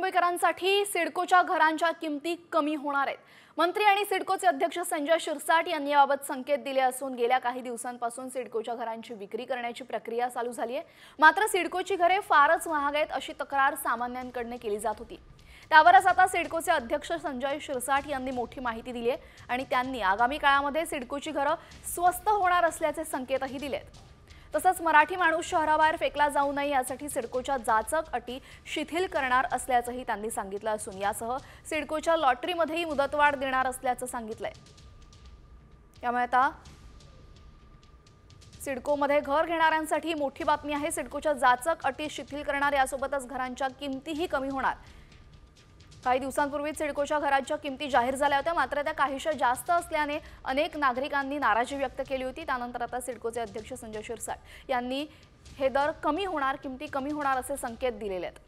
मुंबईकरांसाठी सिडकोच्या घरांच्या किमती कमी होणार आहेत। मंत्री आणि सिडकोचे अध्यक्ष संजय शिरसाट यांनी याबाबत संकेत दिले असून गेल्या काही दिवसांपासून सिडकोच्या घरांची विक्री करण्याची प्रक्रिया चालू झाली आहे। मात्र सिडकोची घरे फारच महाग आहेत अशी तक्रार सामान्यांकडून केली जात होती। त्यावरच आता सिडकोचे अध्यक्ष संजय शिरसाट यांनी मोठी माहिती दिली आहे आणि त्यांनी आगामी काळामध्ये सिडकोची घरे स्वस्त होणार असल्याचे संकेतही दिलेत। तसंच मराठी माणूस शहराबाहेर फेकला जाऊ नये यासाठी सिडकोच्या जाचक अटी शिथिल करणार असल्याचंही त्यांनी सांगितलं असून यासह सिडकोच्या लॉटरीमध्येही मुदतवाढ देणार असल्याचं सांगितलंय। त्यामुळे आता सिडकोमध्ये घर घेणाऱ्यांसाठी मोठी बातमी आहे। सिडकोच्या जाचक अटी शिथिल करणार यासोबतच घरांच्या किमतीही कमी होणार। काही दिवसांपूर्वी सिडकोच्या घरांच्या किमती जाहीर झाल्या होत्या, मात्र त्या काहीशा जास्त असल्याने अनेक नागरिकांनी नाराजी व्यक्त केली होती। त्यानंतर आता सिडकोचे अध्यक्ष संजय शिरसाट यांनी हे दर कमी होणार, किमती कमी होणार असे संकेत दिलेले आहेत।